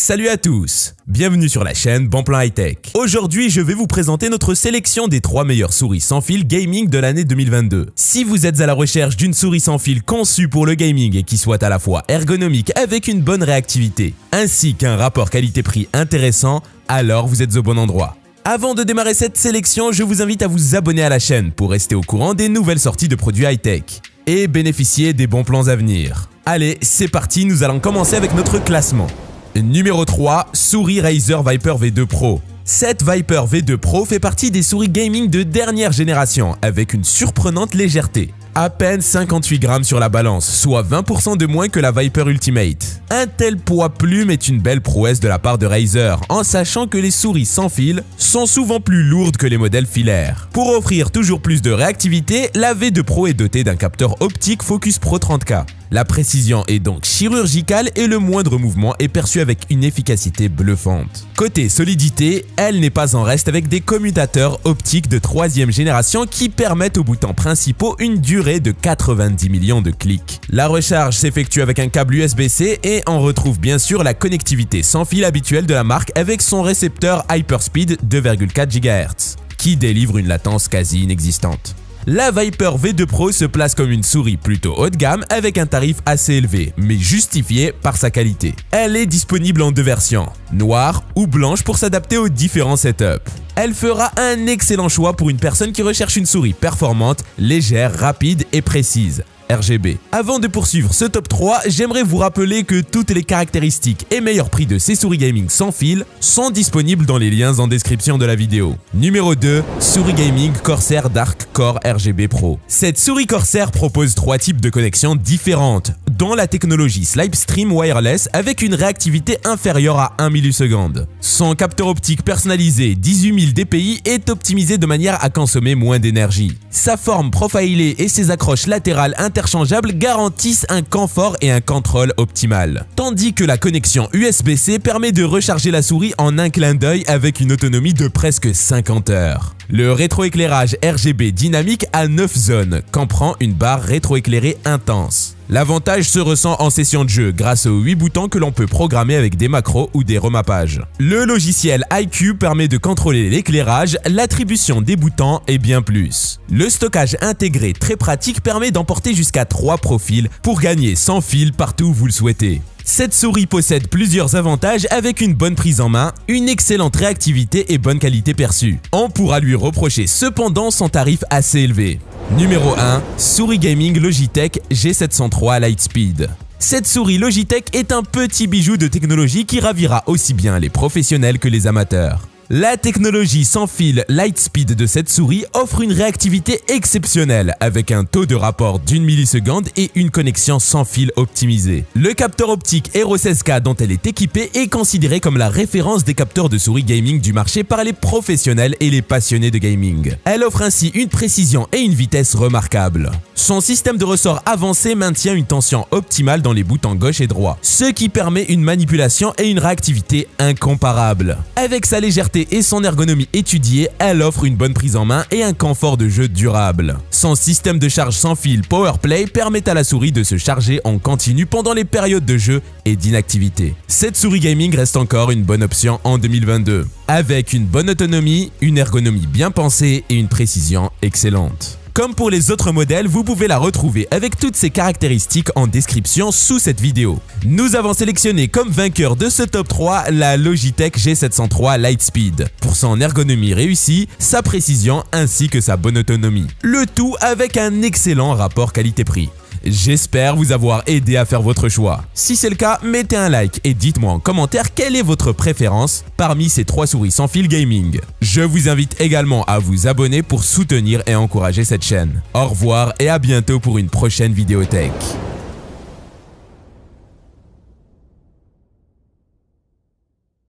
Salut à tous, bienvenue sur la chaîne Bon Plan High Tech. Aujourd'hui, je vais vous présenter notre sélection des 3 meilleures souris sans fil gaming de l'année 2022. Si vous êtes à la recherche d'une souris sans fil conçue pour le gaming et qui soit à la fois ergonomique avec une bonne réactivité, ainsi qu'un rapport qualité-prix intéressant, alors vous êtes au bon endroit. Avant de démarrer cette sélection, je vous invite à vous abonner à la chaîne pour rester au courant des nouvelles sorties de produits high-tech et bénéficier des bons plans à venir. Allez, c'est parti, nous allons commencer avec notre classement. Numéro 3, souris Razer Viper V2 Pro. Cette Viper V2 Pro fait partie des souris gaming de dernière génération avec une surprenante légèreté. À peine 58 grammes sur la balance, soit 20% de moins que la Viper Ultimate. Un tel poids plume est une belle prouesse de la part de Razer, en sachant que les souris sans fil sont souvent plus lourdes que les modèles filaires. Pour offrir toujours plus de réactivité, la V2 Pro est dotée d'un capteur optique Focus Pro 30K. La précision est donc chirurgicale et le moindre mouvement est perçu avec une efficacité bluffante. Côté solidité, elle n'est pas en reste avec des commutateurs optiques de 3e génération qui permettent aux boutons principaux une durée de 90 millions de clics. La recharge s'effectue avec un câble USB-C et on retrouve bien sûr la connectivité sans fil habituelle de la marque avec son récepteur Hyperspeed 2,4 GHz qui délivre une latence quasi inexistante. La Viper V2 Pro se place comme une souris plutôt haut de gamme avec un tarif assez élevé, mais justifié par sa qualité. Elle est disponible en 2 versions, noire ou blanche pour s'adapter aux différents setups. Elle fera un excellent choix pour une personne qui recherche une souris performante, légère, rapide et précise. RGB. Avant de poursuivre ce top 3, j'aimerais vous rappeler que toutes les caractéristiques et meilleurs prix de ces souris gaming sans fil sont disponibles dans les liens en description de la vidéo. Numéro 2, souris gaming Corsair Dark Core RGB Pro. Cette souris Corsair propose 3 types de connexions différentes, dont la technologie Slipestream Wireless avec une réactivité inférieure à 1 milliseconde. Son capteur optique personnalisé 18 000 dpi est optimisé de manière à consommer moins d'énergie. Sa forme profilée et ses accroches latérales interchangeables garantissent un confort et un contrôle optimal. Tandis que la connexion USB-C permet de recharger la souris en un clin d'œil avec une autonomie de presque 50 heures. Le rétroéclairage RGB dynamique à 9 zones comprend une barre rétroéclairée intense. L'avantage se ressent en session de jeu grâce aux 8 boutons que l'on peut programmer avec des macros ou des remappages. Le logiciel iCUE permet de contrôler l'éclairage, l'attribution des boutons et bien plus. Le stockage intégré très pratique permet d'emporter jusqu'à 3 profils pour gagner sans fil partout où vous le souhaitez. Cette souris possède plusieurs avantages avec une bonne prise en main, une excellente réactivité et bonne qualité perçue. On pourra lui reprocher cependant son tarif assez élevé. Numéro 1, souris gaming Logitech G703 Lightspeed. Cette souris Logitech est un petit bijou de technologie qui ravira aussi bien les professionnels que les amateurs. La technologie sans fil Lightspeed de cette souris offre une réactivité exceptionnelle avec un taux de rapport d'1 milliseconde et une connexion sans fil optimisée. Le capteur optique Hero 16K dont elle est équipée est considéré comme la référence des capteurs de souris gaming du marché par les professionnels et les passionnés de gaming. Elle offre ainsi une précision et une vitesse remarquables. Son système de ressort avancé maintient une tension optimale dans les boutons gauche et droit, ce qui permet une manipulation et une réactivité incomparables. Avec sa légèreté et son ergonomie étudiée, elle offre une bonne prise en main et un confort de jeu durable. Son système de charge sans fil PowerPlay permet à la souris de se charger en continu pendant les périodes de jeu et d'inactivité. Cette souris gaming reste encore une bonne option en 2022, avec une bonne autonomie, une ergonomie bien pensée et une précision excellente. Comme pour les autres modèles, vous pouvez la retrouver avec toutes ses caractéristiques en description sous cette vidéo. Nous avons sélectionné comme vainqueur de ce top 3 la Logitech G703 Lightspeed pour son ergonomie réussie, sa précision ainsi que sa bonne autonomie. Le tout avec un excellent rapport qualité-prix. J'espère vous avoir aidé à faire votre choix. Si c'est le cas, mettez un like et dites-moi en commentaire quelle est votre préférence parmi ces 3 souris sans fil gaming. Je vous invite également à vous abonner pour soutenir et encourager cette chaîne. Au revoir et à bientôt pour une prochaine vidéo tech.